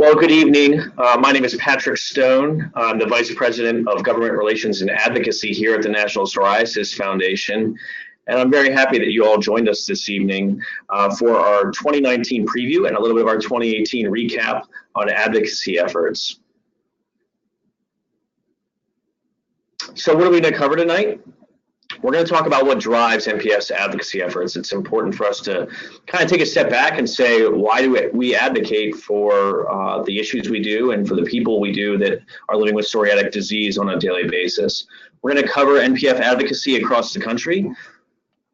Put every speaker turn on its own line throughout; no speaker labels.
Well, good evening. My name is Patrick Stone. I'm the Vice President of Government Relations and Advocacy here at the National Psoriasis Foundation. And I'm very happy that you all joined us this evening for our 2019 preview and a little bit of our 2018 recap on advocacy efforts. So what are we going to cover tonight? We're going to talk about what drives NPF's advocacy efforts. It's important for us to kind of take a step back and say, why do we advocate for the issues we do and for the people we do that are living with psoriatic disease on a daily basis? We're going to cover NPF advocacy across the country,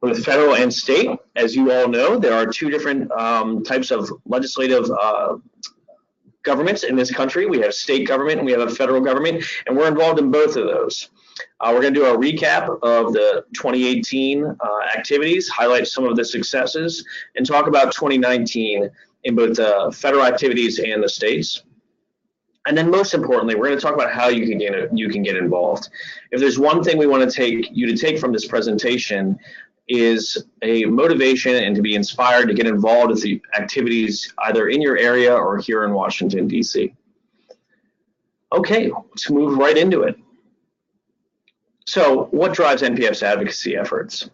both federal and state. As you all know, there are two different types of legislative governments in this country. We have state government and we have a federal government, and we're involved in both of those. We're going to do a recap of the 2018 activities, highlight some of the successes, and talk about 2019 in both the federal activities and the states. And then most importantly, we're going to talk about how you can get involved. If there's one thing we want to take from this presentation is a motivation and to be inspired to get involved with the activities either in your area or here in Washington, D.C. Okay, let's move right into it. So what drives NPF's advocacy efforts?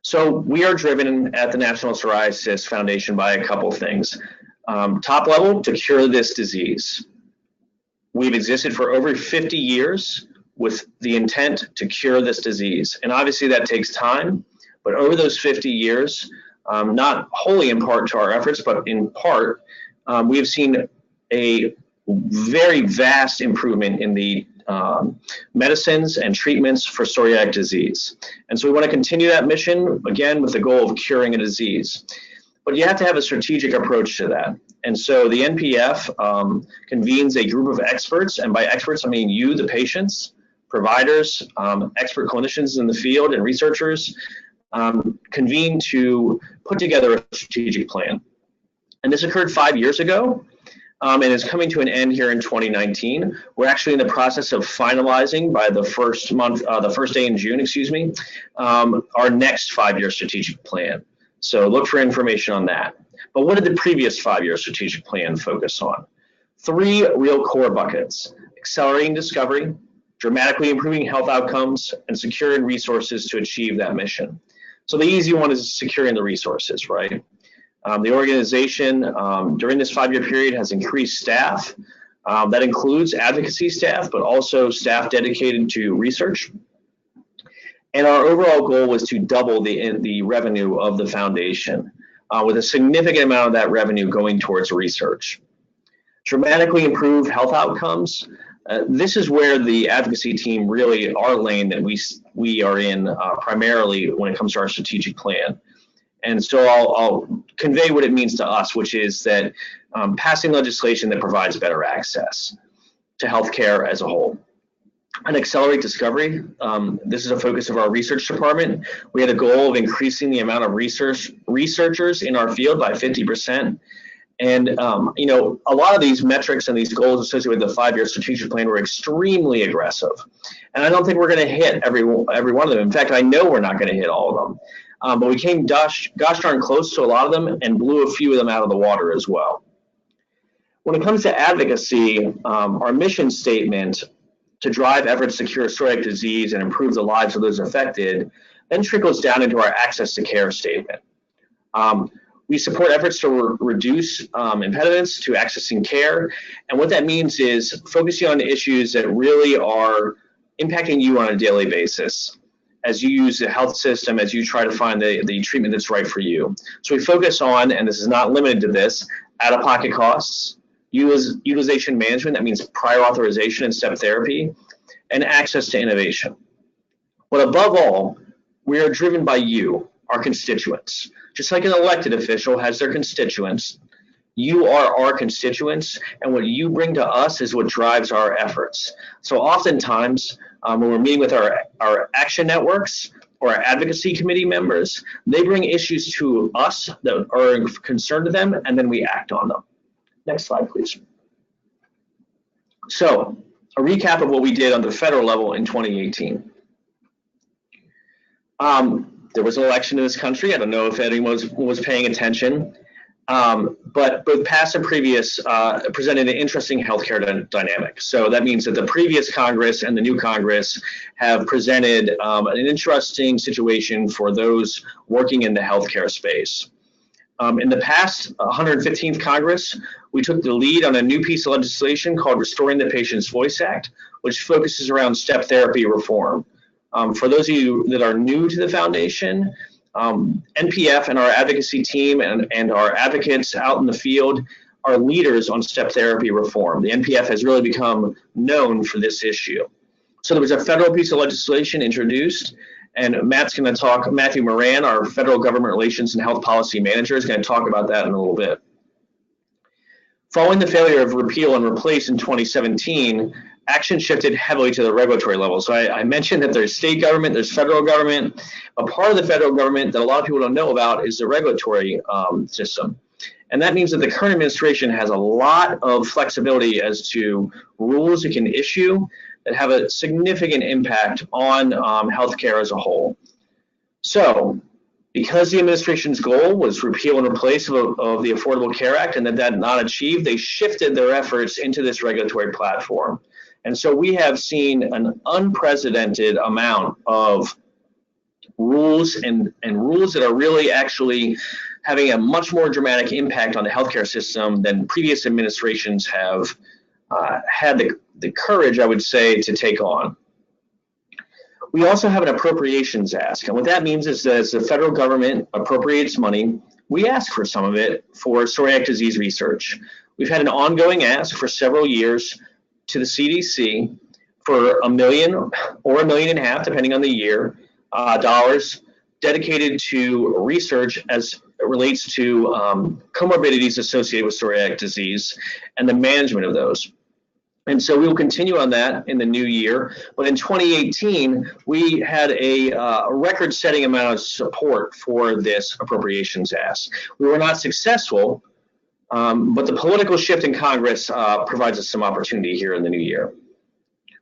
So we are driven at the National Psoriasis Foundation by a couple things. Top level, to cure this disease. We've existed for over 50 years with the intent to cure this disease. And obviously that takes time, but over those 50 years, not wholly in part to our efforts, but in part, we have seen a very vast improvement in the medicines and treatments for psoriatic disease. And so we want to continue that mission, again, with the goal of curing a disease. But you have to have a strategic approach to that. And so the NPF convenes a group of experts, and by experts, I mean you, the patients, providers, expert clinicians in the field, and researchers convene to put together a strategic plan. And this occurred 5 years ago. And is coming to an end here in 2019. We're actually in the process of finalizing by the first day in June, our next 5-year strategic plan. So look for information on that. But what did the previous 5-year strategic plan focus on? 3 real core buckets: accelerating discovery, dramatically improving health outcomes, and securing resources to achieve that mission. So the easy one is securing the resources, right? The organization during this 5-year period has increased staff. That includes advocacy staff, but also staff dedicated to research. And our overall goal was to double the revenue of the foundation, with a significant amount of that revenue going towards research. Dramatically improve health outcomes. This is where the advocacy team really, our lane that we are in primarily when it comes to our strategic plan. And so I'll convey what it means to us, which is that passing legislation that provides better access to healthcare as a whole. And accelerate discovery. This is a focus of our research department. We had a goal of increasing the amount of researchers in our field by 50%. And you know, a lot of these metrics and these goals associated with the 5-year strategic plan were extremely aggressive. And I don't think we're going to hit every one of them. In fact, I know we're not going to hit all of them. But we came gosh darn close to a lot of them and blew a few of them out of the water as well. When it comes to advocacy, our mission statement to drive efforts to cure psoriatic disease and improve the lives of those affected then trickles down into our access to care statement. We support efforts to reduce impediments to accessing care. And what that means is focusing on issues that really are impacting you on a daily basis as you use the health system, as you try to find the treatment that's right for you. So we focus on, and this is not limited to this, out-of-pocket costs, utilization management, that means prior authorization and step therapy, and access to innovation. But above all, we are driven by you, our constituents. Just like an elected official has their constituents, you are our constituents, and what you bring to us is what drives our efforts. So oftentimes, when we're meeting with our action networks or our advocacy committee members, they bring issues to us that are of concern to them, and then we act on them. Next slide, please. So, a recap of what we did on the federal level in 2018. There was an election in this country. I don't know if anyone was paying attention. But both past and previous presented an interesting healthcare dynamic. So that means that the previous Congress and the new Congress have presented an interesting situation for those working in the healthcare space. In the past 115th Congress, we took the lead on a new piece of legislation called Restoring the Patient's Voice Act, which focuses around step therapy reform. For those of you that are new to the foundation, NPF and our advocacy team and our advocates out in the field are leaders on step therapy reform. The NPF has really become known for this issue. So there was a federal piece of legislation introduced, and Matt's going to talk, Matthew Moran, our federal government relations and health policy manager, is going to talk about that in a little bit. Following the failure of repeal and replace in 2017, action shifted heavily to the regulatory level. So I mentioned that there's state government, there's federal government. A part of the federal government that a lot of people don't know about is the regulatory system. And that means that the current administration has a lot of flexibility as to rules it can issue that have a significant impact on healthcare as a whole. So because the administration's goal was repeal and replace of the Affordable Care Act and that not achieved, they shifted their efforts into this regulatory platform. And so we have seen an unprecedented amount of rules and rules that are really actually having a much more dramatic impact on the healthcare system than previous administrations have had the courage, I would say, to take on. We also have an appropriations ask. And what that means is that as the federal government appropriates money, we ask for some of it for psoriatic disease research. We've had an ongoing ask for several years to the CDC for $1 million or $1.5 million, depending on the year, dollars dedicated to research as it relates to comorbidities associated with psoriatic disease and the management of those. And so we will continue on that in the new year. But in 2018, we had a record-setting amount of support for this appropriations ask. We were not successful, but the political shift in Congress provides us some opportunity here in the new year.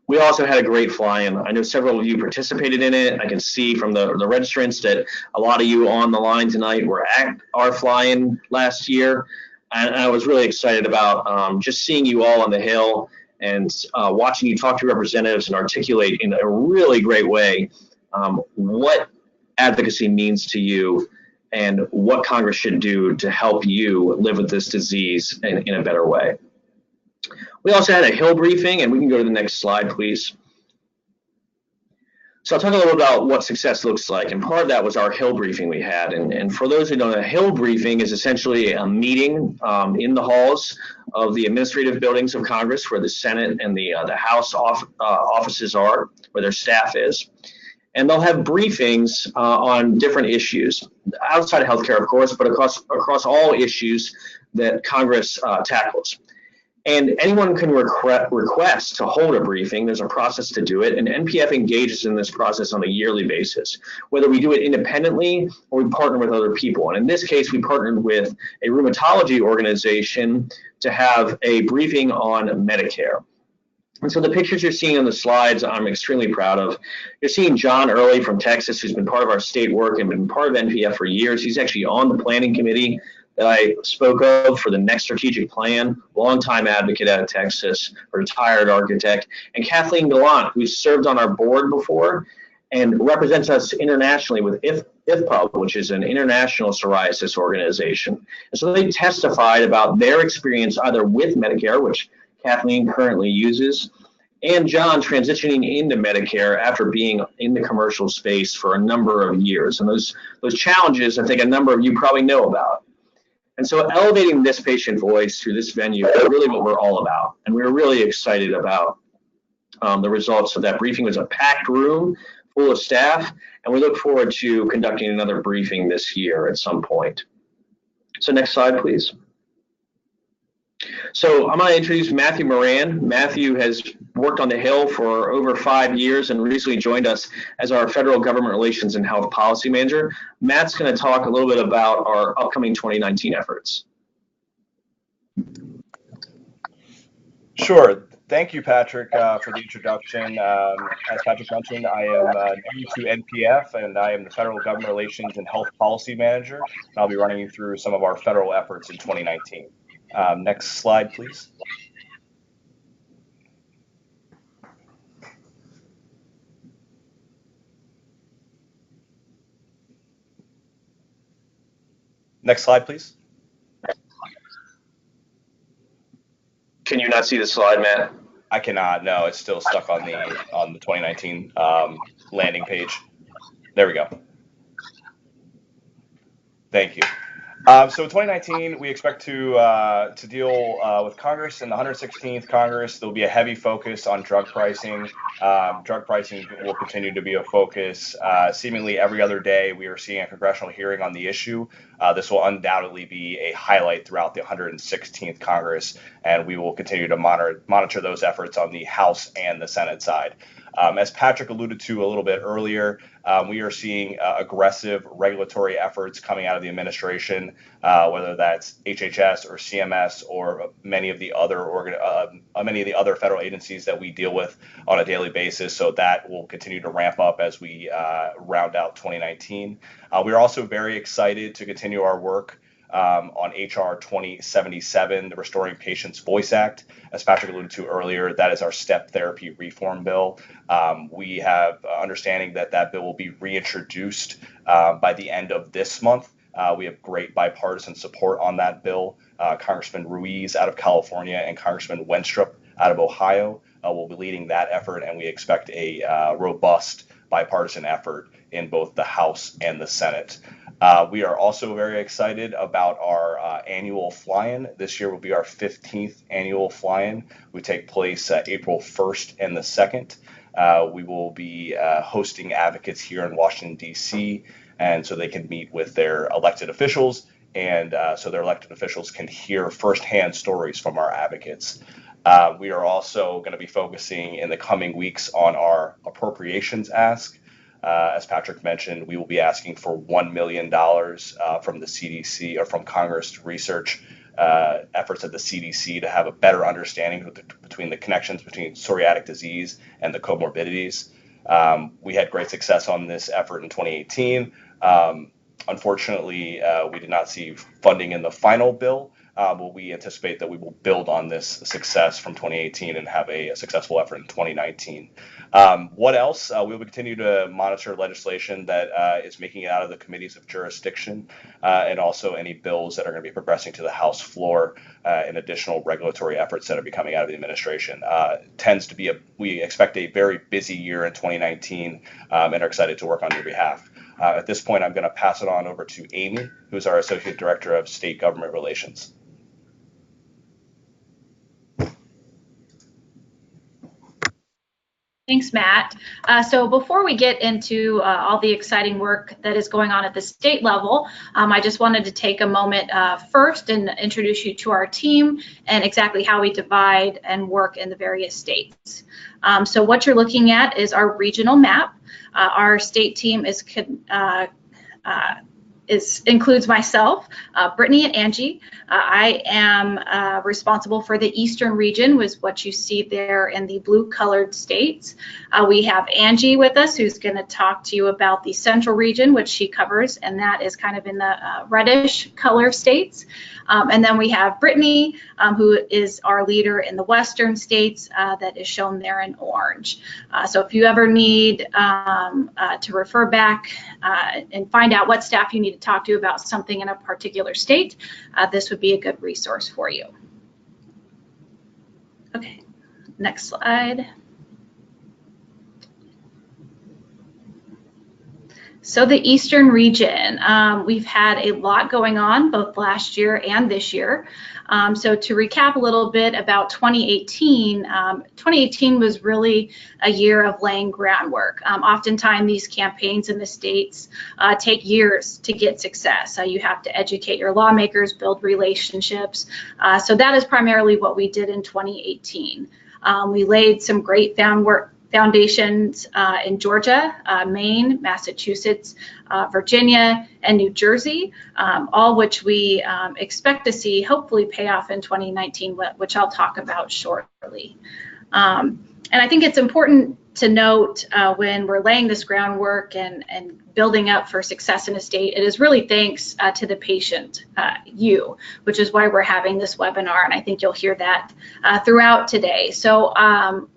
We also had a great fly-in. I know several of you participated in it. I can see from the registrants that a lot of you on the line tonight were at our fly-in last year. And I was really excited about just seeing you all on the Hill and watching you talk to representatives and articulate in a really great way what advocacy means to you and what Congress should do to help you live with this disease in a better way. We also had a Hill briefing, and we can go to the next slide, please. So I'll talk a little about what success looks like, and part of that was our Hill briefing we had. And for those who don't know, a Hill briefing is essentially a meeting in the halls of the administrative buildings of Congress, where the Senate and the House offices are, where their staff is. And they'll have briefings on different issues, outside of healthcare, of course, but across all issues that Congress tackles. And anyone can request to hold a briefing. There's a process to do it, and NPF engages in this process on a yearly basis, whether we do it independently or we partner with other people. And in this case, we partnered with a rheumatology organization to have a briefing on Medicare. And so the pictures you're seeing on the slides, I'm extremely proud of. You're seeing John Early from Texas, who's been part of our state work and been part of NPF for years. He's actually on the planning committee that I spoke of for the next strategic plan, longtime advocate out of Texas, a retired architect, and Kathleen Gallant, who's served on our board before and represents us internationally with IFPUB, which is an international psoriasis organization. And so they testified about their experience either with Medicare, which Kathleen currently uses, and John transitioning into Medicare after being in the commercial space for a number of years. And those challenges, I think a number of you probably know about. And so elevating this patient voice through this venue is really what we're all about. And we're really excited about the results of that briefing. It was a packed room full of staff, and we look forward to conducting another briefing this year at some point. So next slide, please. So I'm going to introduce Matthew Moran. Matthew has worked on the Hill for over 5 years and recently joined us as our federal government relations and health policy manager. Matt's going to talk a little bit about our upcoming 2019 efforts.
Sure. Thank you, Patrick, for the introduction. As Patrick mentioned, I am new to NPF, and I am the Federal Government Relations and Health Policy Manager. And I'll be running you through some of our federal efforts in 2019. Next slide, please. Next slide, please.
Can you not see the slide, Matt?
I cannot. No, it's still stuck on the 2019 landing page. There we go. Thank you. So 2019, we expect to deal with Congress. In the 116th Congress, there'll be a heavy focus on drug pricing. Drug pricing will continue to be a focus. Seemingly every other day, we are seeing a congressional hearing on the issue. This will undoubtedly be a highlight throughout the 116th Congress, and we will continue to monitor those efforts on the House and the Senate side. As Patrick alluded to a little bit earlier, we are seeing aggressive regulatory efforts coming out of the administration, whether that's HHS or CMS or many of the other federal agencies that we deal with on a daily basis. So that will continue to ramp up as we round out 2019. We are also very excited to continue our work on HR 2077, the Restoring Patients' Voice Act. As Patrick alluded to earlier, that is our step therapy reform bill. We have understanding that that bill will be reintroduced by the end of this month. We have great bipartisan support on that bill. Congressman Ruiz out of California and Congressman Wenstrup out of Ohio will be leading that effort, and we expect a robust bipartisan effort in both the House and the Senate. We are also very excited about our annual fly-in. This year will be our 15th annual fly-in. We take place April 1st and the 2nd. We will be hosting advocates here in Washington, D.C., and so they can meet with their elected officials, and so their elected officials can hear firsthand stories from our advocates. We are also going to be focusing in the coming weeks on our appropriations ask. As Patrick mentioned, we will be asking for $1 million from the CDC or from Congress to research efforts at the CDC to have a better understanding between the connections between psoriatic disease and the comorbidities. We had great success on this effort in 2018. Unfortunately, we did not see funding in the final bill, but we anticipate that we will build on this success from 2018 and have a successful effort in 2019. What else? We will continue to monitor legislation that is making it out of the committees of jurisdiction, and also any bills that are going to be progressing to the House floor and additional regulatory efforts that are coming out of the administration. We expect a very busy year in 2019 and are excited to work on your behalf. At this point, I'm going to pass it on over to Amy, who's our Associate Director of State Government Relations.
Thanks, Matt. So before we get into all the exciting work that is going on at the state level, I just wanted to take a moment first and introduce you to our team and exactly how we divide and work in the various states. So what you're looking at is our regional map. Our state team includes myself, Brittany and Angie. I am responsible for the Eastern region, was what you see there in the blue colored states. We have Angie with us, who's going to talk to you about the Central region, which she covers, and that is kind of in the reddish color states. And then we have Brittany, who is our leader in the Western states, that is shown there in orange. So if you ever need to refer back and find out what staff you need to talk to about something in a particular state, this would be a good resource for you. Okay, next slide. So the Eastern region, we've had a lot going on both last year and this year. So to recap a little bit about 2018, 2018 was really a year of laying groundwork. Oftentimes these campaigns in the states take years to get success. You have to educate your lawmakers, build relationships. So that is primarily what we did in 2018. We laid some great foundations in Georgia, Maine, Massachusetts, Virginia, and New Jersey, all which we expect to see hopefully pay off in 2019, which I'll talk about shortly. And I think it's important to note when we're laying this groundwork and building up for success in a state, it is really thanks to the patient, which is why we're having this webinar, and I think you'll hear that throughout today. So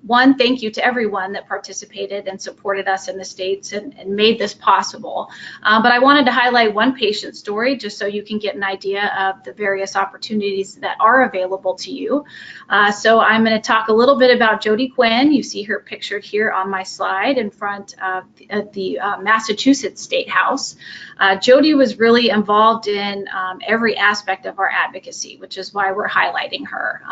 one, thank you to everyone that participated and supported us in the states and made this possible. But I wanted to highlight one patient story just so you can get an idea of the various opportunities that are available to you. So I'm going to talk a little bit about Jody Quinn. You see her pictured here on my slide in front of the Massachusetts State House. Jody was really involved in every aspect of our advocacy, which is why we're highlighting her.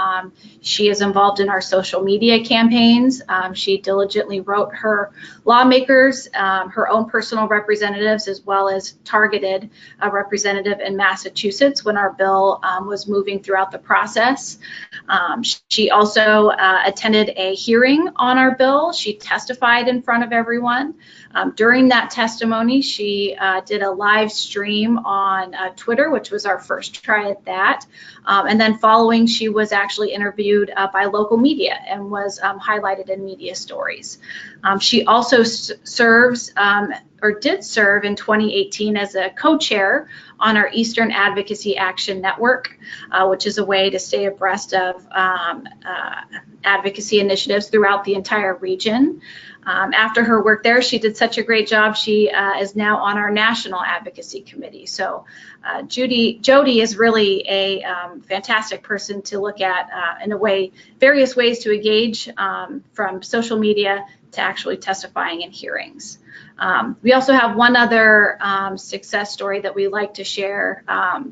She is involved in our social media campaigns. She diligently wrote her lawmakers, her own personal representatives, as well as targeted a representative in Massachusetts when our bill was moving throughout the process. She also attended a hearing on our bill. She testified in front of everyone. During that testimony, she did a live stream on Twitter, which was our first try at that. And then following, she was actually interviewed by local media and was highlighted in media stories. She also serves or did serve in 2018 as a co-chair on our Eastern Advocacy Action Network, which is a way to stay abreast of advocacy initiatives throughout the entire region. After her work there, she did such a great job. She is now on our National Advocacy Committee. So Jody is really a fantastic person to look at in a way, various ways to engage from social media to actually testifying in hearings. We also have one other success story that we like to share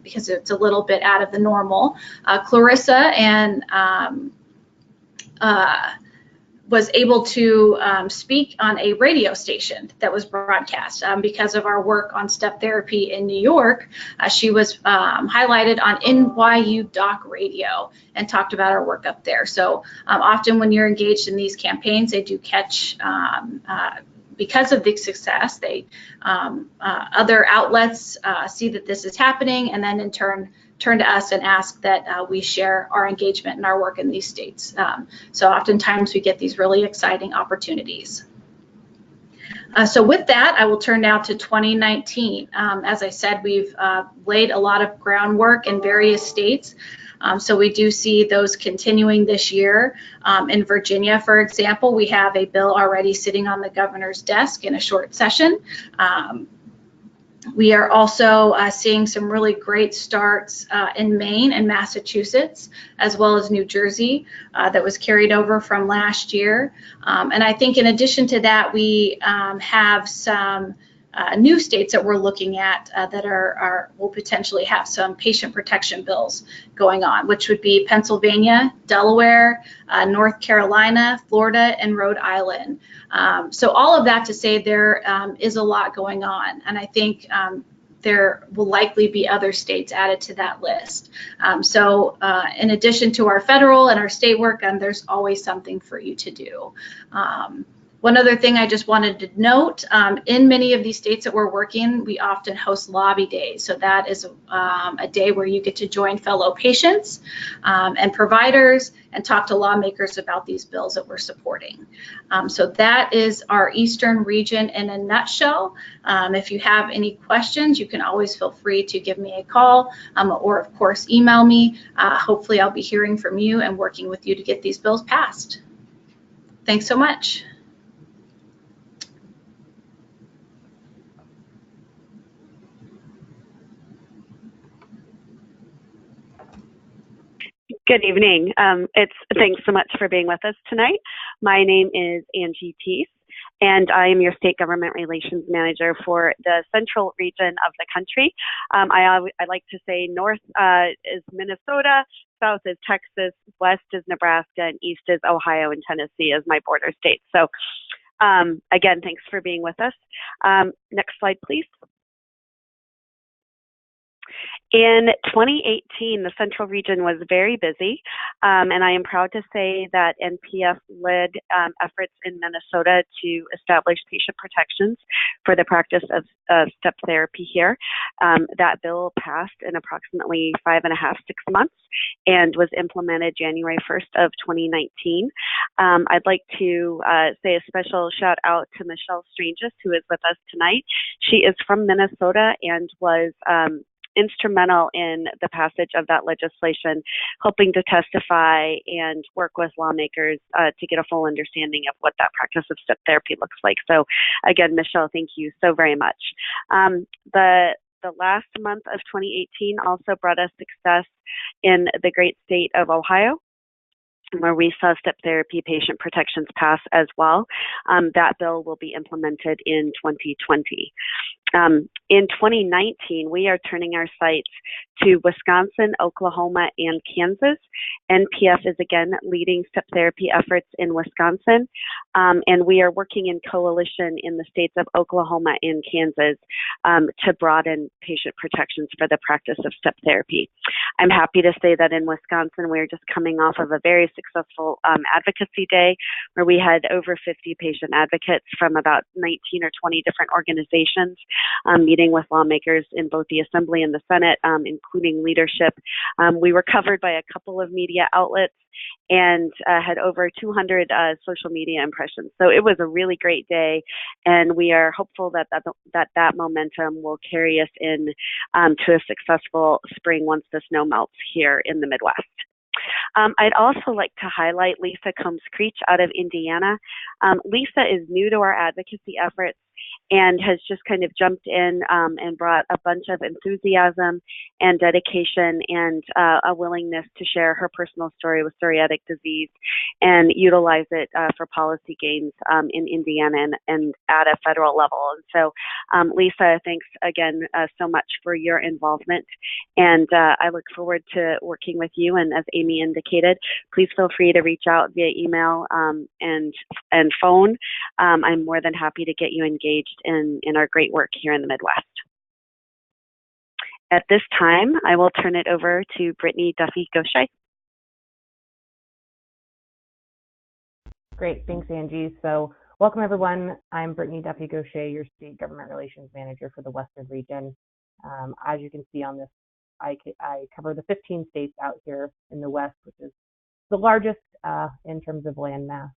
because it's a little bit out of the normal. Clarissa and was able to speak on a radio station that was broadcast because of our work on step therapy in New York. She was highlighted on NYU Doc Radio and talked about our work up there. So often when you're engaged in these campaigns, they do catch because of the success, other outlets see that this is happening, and then in turn turn to us and ask that we share our engagement and our work in these states. So oftentimes we get these really exciting opportunities. So with that, I will turn now to 2019. As I said, we've laid a lot of groundwork in various states. So we do see those continuing this year. In Virginia, for example, we have a bill already sitting on the governor's desk in a short session. We are also seeing some really great starts in Maine and Massachusetts, as well as New Jersey, that was carried over from last year. And I think in addition to that, we have some new states that we're looking at that will potentially have some patient protection bills going on, which would be Pennsylvania, Delaware, North Carolina, Florida, and Rhode Island. So all of that to say there is a lot going on, and I think there will likely be other states added to that list. So in addition to our federal and our state work, there's always something for you to do. One other thing I just wanted to note, in many of these states that we're working, we often host lobby days. So that is a day where you get to join fellow patients and providers and talk to lawmakers about these bills that we're supporting. So that is our Eastern region in a nutshell. If you have any questions, you can always feel free to give me a call or, of course, email me. Hopefully, I'll be hearing from you and working with you to get these bills passed. Thanks so much.
Good evening. Thanks so much for being with us tonight. My name is Angie Teese, and I am your State Government Relations Manager for the central region of the country. I like to say north is Minnesota, south is Texas, west is Nebraska, and east is Ohio and Tennessee as my border states. So again, thanks for being with us. Next slide, please. In 2018, the Central Region was very busy, and I am proud to say that NPF led efforts in Minnesota to establish patient protections for the practice of step therapy here. That bill passed in approximately 5.5, 6 months and was implemented January 1st of 2019. I'd like to say a special shout out to Michelle Stranges, who is with us tonight. She is from Minnesota and was instrumental in the passage of that legislation, hoping to testify and work with lawmakers to get a full understanding of what that practice of step therapy looks like. So again, Michelle, thank you so very much. The last month of 2018 also brought us success in the great state of Ohio, where we saw step therapy patient protections pass as well. That bill will be implemented in 2020. In 2019, we are turning our sights to Wisconsin, Oklahoma, and Kansas. NPF is again leading step therapy efforts in Wisconsin, and we are working in coalition in the states of Oklahoma and Kansas to broaden patient protections for the practice of step therapy. I'm happy to say that in Wisconsin, we're just coming off of a very successful advocacy day where we had over 50 patient advocates from about 19 or 20 different organizations meeting with lawmakers in both the Assembly and the Senate, including leadership. We were covered by a couple of media outlets and had over 200 social media impressions. So it was a really great day, and we are hopeful that that momentum will carry us in to a successful spring once the snow melts here in the Midwest. I'd also like to highlight Lisa Combs-Creech out of Indiana. Lisa is new to our advocacy efforts and has just kind of jumped in and brought a bunch of enthusiasm and dedication and a willingness to share her personal story with psoriatic disease and utilize it for policy gains in Indiana and at a federal level. And so, Lisa, thanks again so much for your involvement. And I look forward to working with you. And as Amy indicated, please feel free to reach out via email and phone. I'm more than happy to get you engaged in our great work here in the Midwest. At this time, I will turn it over to Brittany Duffy-Gaucher.
Great, thanks, Angie. So welcome, everyone. I'm Brittany Duffy-Gaucher, your State Government Relations Manager for the Western Region. As you can see on this, I cover the 15 states out here in the West, which is the largest in terms of land mass.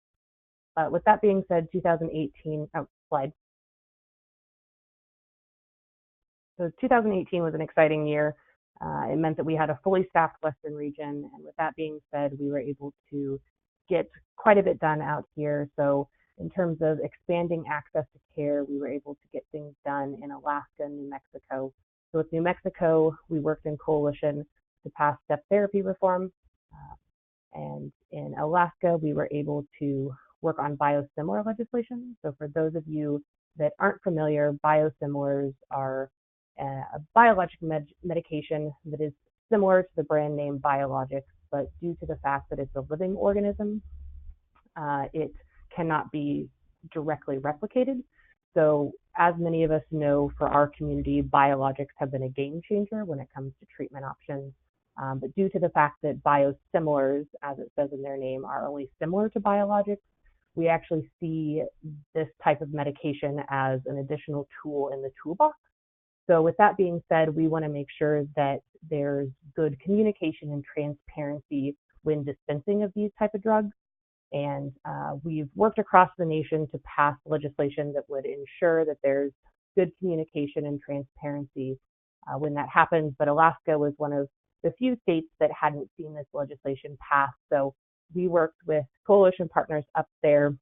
With that being said, 2018, slide. So 2018 was an exciting year. It meant that we had a fully staffed Western region. And with that being said, we were able to get quite a bit done out here. So in terms of expanding access to care, we were able to get things done in Alaska and New Mexico. So with New Mexico, we worked in coalition to pass step therapy reform. And in Alaska, we were able to work on biosimilar legislation. So for those of you that aren't familiar, biosimilars are a biologic medication that is similar to the brand name biologics, but due to the fact that it's a living organism, it cannot be directly replicated. So as many of us know, for our community, biologics have been a game changer when it comes to treatment options. But due to the fact that biosimilars, as it says in their name, are only similar to biologics, we actually see this type of medication as an additional tool in the toolbox. So with that being said, we want to make sure that there's good communication and transparency when dispensing of these type of drugs. And we've worked across the nation to pass legislation that would ensure that there's good communication and transparency when that happens. But Alaska was one of the few states that hadn't seen this legislation pass. So we worked with coalition partners up there.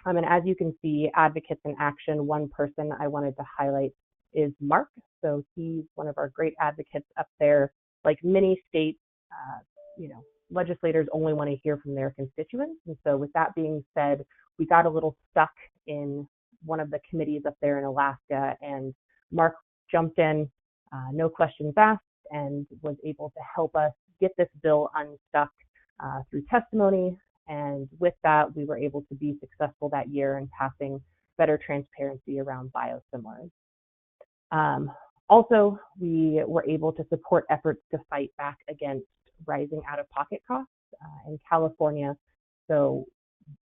And as you can see, Advocates in Action, one person I wanted to highlight is Mark. So he's one of our great advocates up there. Like many states, legislators only want to hear from their constituents. And so with that being said, we got a little stuck in one of the committees up there in Alaska, and Mark jumped in, no questions asked, and was able to help us get this bill unstuck through testimony. And with that, we were able to be successful that year in passing better transparency around biosimilars. Also, we were able to support efforts to fight back against rising out-of-pocket costs in California. So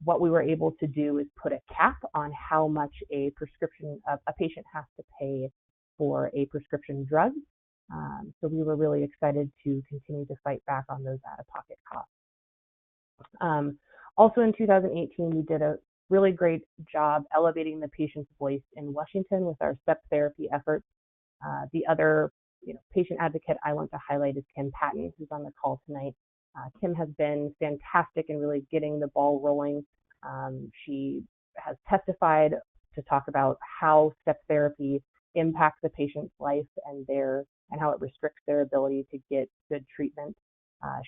what we were able to do is put a cap on how much a patient has to pay for a prescription drug. So we were really excited to continue to fight back on those out-of-pocket costs. Also in 2018, we did a really great job elevating the patient's voice in Washington with our step therapy efforts. The other patient advocate I want to highlight is Kim Patton, who's on the call tonight. Kim has been fantastic in really getting the ball rolling. She has testified to talk about how step therapy impacts the patient's life and how it restricts their ability to get good treatment.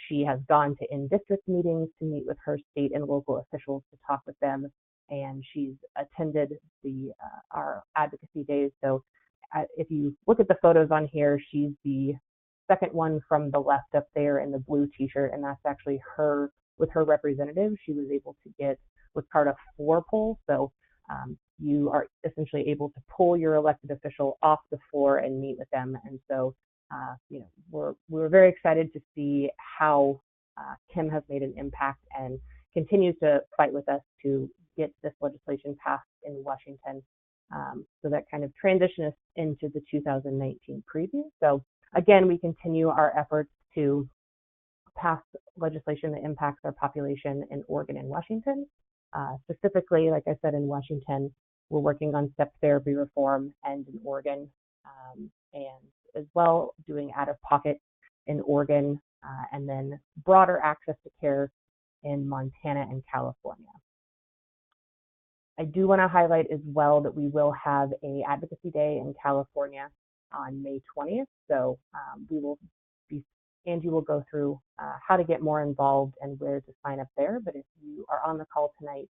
She has gone to in-district meetings to meet with her state and local officials to talk with them, and she's attended our advocacy days. So if you look at the photos on here, she's the second one from the left up there in the blue t-shirt, and that's actually her with her representative. She was able to get what's called a 4 pull. So you are essentially able to pull your elected official off the floor and meet with them. And so we were very excited to see how Kim has made an impact and continues to fight with us to get this legislation passed in Washington. So that kind of transition us into the 2019 preview. So again, we continue our efforts to pass legislation that impacts our population in Oregon and Washington. Specifically, like I said, in Washington, we're working on step therapy reform, and in Oregon, and as well doing out-of-pocket in Oregon, and then broader access to care in Montana and California. I do want to highlight as well that we will have an advocacy day in California on May 20th. So Angie will go through how to get more involved and where to sign up there. But if you are on the call tonight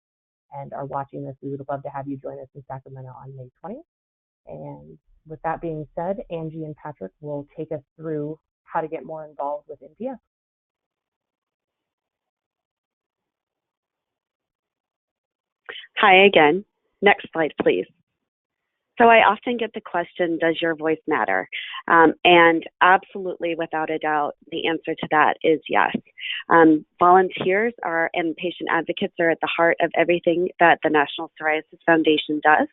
and are watching this, we would love to have you join us in Sacramento on May 20th. And with that being said, Angie and Patrick will take us through how to get more involved with NPF.
Hi again. Next slide, please. So I often get the question, does your voice matter? And absolutely, without a doubt, the answer to that is yes. Volunteers and patient advocates are at the heart of everything that the National Psoriasis Foundation does,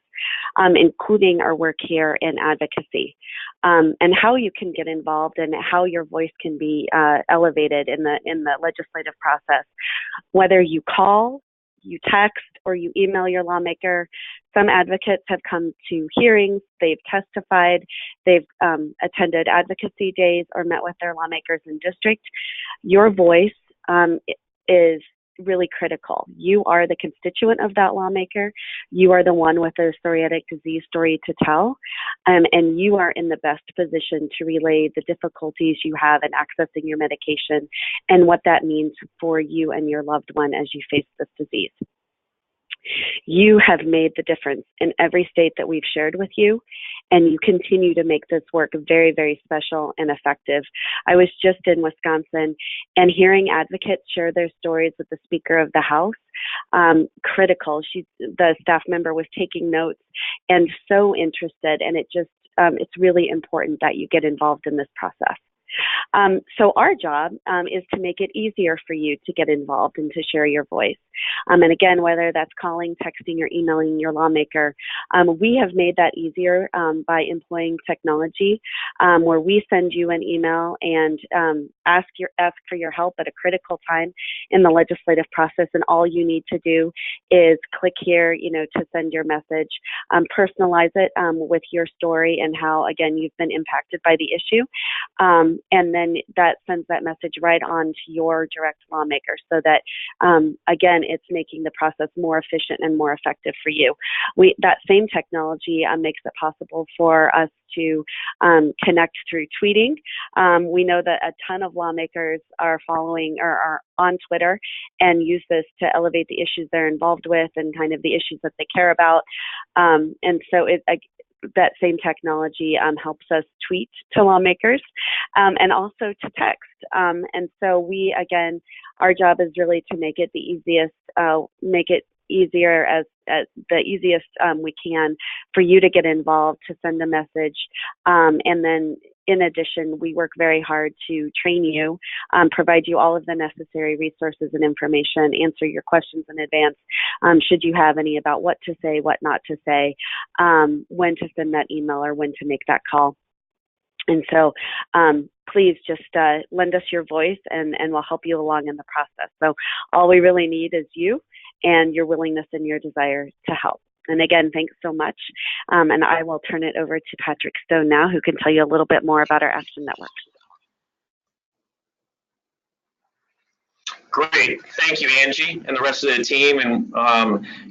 including our work here in advocacy. And how you can get involved and how your voice can be elevated in the legislative process, whether you call, you text, or you email your lawmaker. Some advocates have come to hearings, they've testified, they've attended advocacy days or met with their lawmakers in district. Your voice is really critical. You are the constituent of that lawmaker. You are the one with a psoriatic disease story to tell, and you are in the best position to relay the difficulties you have in accessing your medication and what that means for you and your loved one as you face this disease. You have made the difference in every state that we've shared with you, and you continue to make this work very, very special and effective. I was just in Wisconsin, and hearing advocates share their stories with the Speaker of the House, critical. The staff member was taking notes and so interested, and it's really important that you get involved in this process. So our job is to make it easier for you to get involved and to share your voice. And again, whether that's calling, texting, or emailing your lawmaker, we have made that easier by employing technology, where we send you an email and ask for your help at a critical time in the legislative process. And all you need to do is click here, to send your message, personalize it with your story and how, again, you've been impacted by the issue. And then that sends that message right on to your direct lawmaker so that, again, it's making the process more efficient and more effective for you. That same technology makes it possible for us to connect through tweeting. We know that a ton of lawmakers are following or are on Twitter and use this to elevate the issues they're involved with and kind of the issues that they care about. And so that same technology helps us tweet to lawmakers and also to text. And so our job is really to make it the easiest, make it easier as the easiest we can for you to get involved, to send a message, and then in addition, we work very hard to train you, provide you all of the necessary resources and information, answer your questions in advance, should you have any, about what to say, what not to say, when to send that email or when to make that call. And so please just lend us your voice, and we'll help you along in the process. So all we really need is you and your willingness and your desire to help. And again, thanks so much. And I will turn it over to Patrick Stone now, who can tell you a little bit more about our Action Network.
Great, thank you, Angie, and the rest of the team. And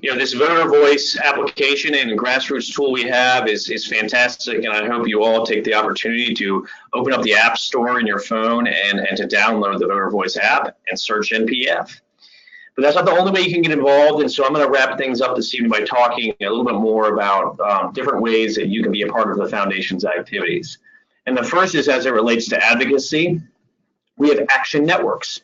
you know, this voter voice application and grassroots tool we have is fantastic, and I hope you all take the opportunity to open up the App Store in your phone and to download the voter voice app and search NPF. But that's not the only way you can get involved, and so I'm going to wrap things up this evening by talking a little bit more about different ways that you can be a part of the Foundation's activities. And the first is as it relates to advocacy. We have action networks.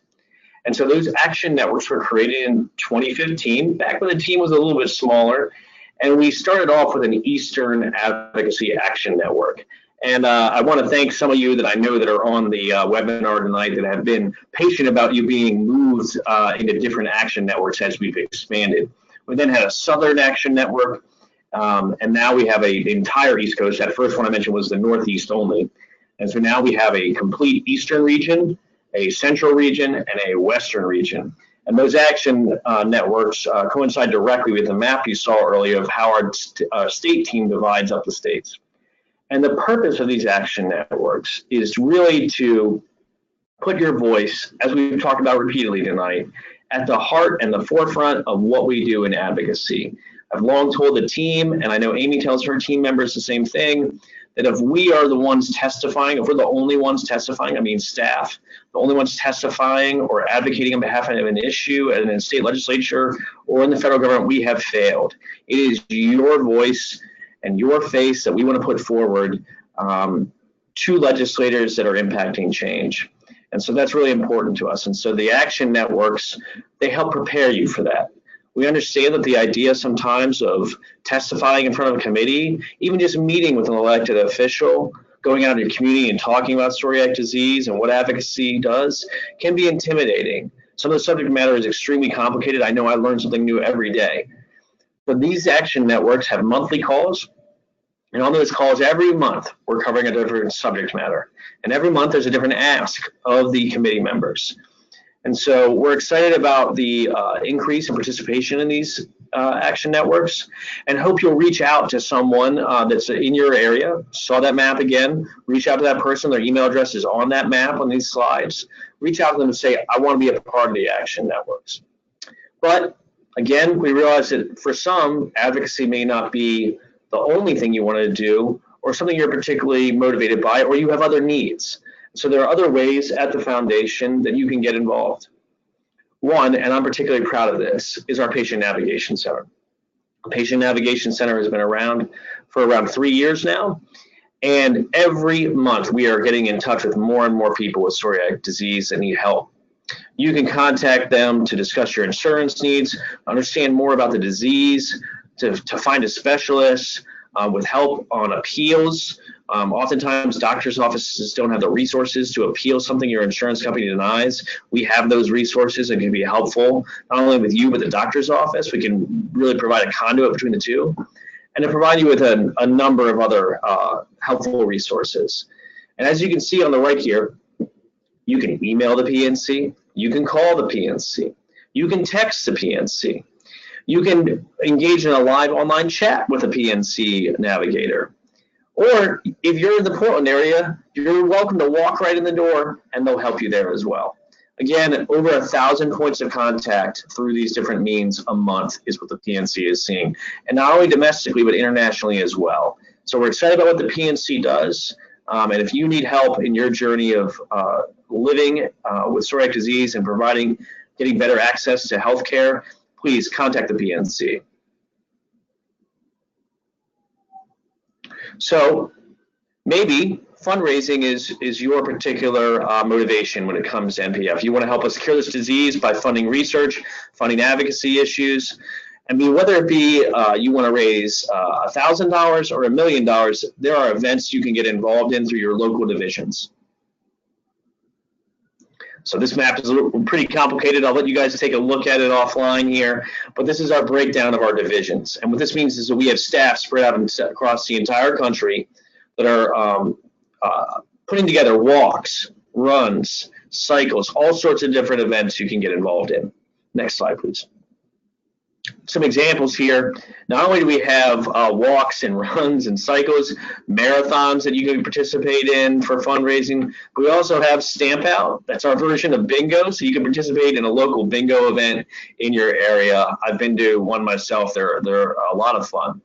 And so those action networks were created in 2015, back when the team was a little bit smaller, and we started off with an Eastern Advocacy Action Network. And I want to thank some of you that I know that are on the webinar tonight that have been patient about you being moved into different action networks as we've expanded. We then had a Southern Action Network, and now we have an entire East Coast. That first one I mentioned was the Northeast only. And so now we have a complete Eastern region, a Central region, and a Western region. And those action networks coincide directly with the map you saw earlier of how our state team divides up the states. And the purpose of these action networks is really to put your voice, as we've talked about repeatedly tonight, at the heart and the forefront of what we do in advocacy. I've long told the team, and I know Amy tells her team members the same thing, that if we are the ones testifying, if we're the only ones testifying, I mean staff, the only ones testifying or advocating on behalf of an issue in the state legislature or in the federal government, we have failed. It is your voice and your face that we want to put forward to legislators that are impacting change. And so that's really important to us. And so the action networks, they help prepare you for that. We understand that the idea sometimes of testifying in front of a committee, even just meeting with an elected official, going out in your community and talking about psoriatic disease and what advocacy does, can be intimidating. Some of the subject matter is extremely complicated. I know I learn something new every day. But these action networks have monthly calls, and on those calls every month, we're covering a different subject matter. And every month there's a different ask of the committee members. And so we're excited about the increase in participation in these action networks, and hope you'll reach out to someone that's in your area. Saw that map again, reach out to that person. Their email address is on that map on these slides. Reach out to them and say, I want to be a part of the action networks. But again, we realize that for some, advocacy may not be the only thing you want to do, or something you're particularly motivated by, or you have other needs. So there are other ways at the foundation that you can get involved. One, and I'm particularly proud of this, is our Patient Navigation Center. The Patient Navigation Center has been around for around 3 years now, and every month we are getting in touch with more and more people with psoriatic disease that need help. You can contact them to discuss your insurance needs, understand more about the disease, to find a specialist, with help on appeals. Oftentimes doctors' offices don't have the resources to appeal something your insurance company denies. We have those resources and can be helpful, not only with you, but the doctor's office. We can really provide a conduit between the two, and to provide you with a number of other helpful resources. And as you can see on the right here, you can email the PNC, you can call the PNC, you can text the PNC, you can engage in a live online chat with a PNC navigator. Or if you're in the Portland area, you're welcome to walk right in the door and they'll help you there as well. Again, over 1,000 points of contact through these different means a month is what the PNC is seeing. And not only domestically, but internationally as well. So we're excited about what the PNC does. And if you need help in your journey of living with psoriatic disease and getting better access to healthcare, please contact the PNC. So maybe fundraising is your particular motivation when it comes to NPF. You want to help us cure this disease by funding research, funding advocacy issues, I mean, whether it be you want to raise $1,000 or $1 million, there are events you can get involved in through your local divisions. So this map is pretty complicated. I'll let you guys take a look at it offline here, but this is our breakdown of our divisions. And what this means is that we have staff spread out across the entire country that are putting together walks, runs, cycles, all sorts of different events you can get involved in. Next slide, please. Some examples here. Not only do we have walks and runs and cycles, marathons that you can participate in for fundraising, but we also have Stamp Out. That's our version of bingo, so you can participate in a local bingo event in your area. I've been to one myself. They're a lot of fun.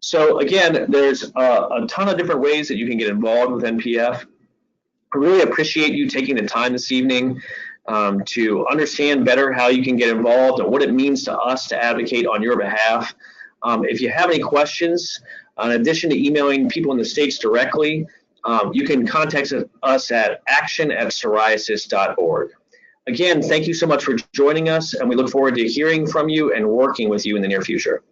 So again, there's a ton of different ways that you can get involved with NPF. I really appreciate you taking the time this evening to understand better how you can get involved and what it means to us to advocate on your behalf. If you have any questions, in addition to emailing people in the states directly, you can contact us at action@psoriasis.org. Again, thank you so much for joining us, and we look forward to hearing from you and working with you in the near future.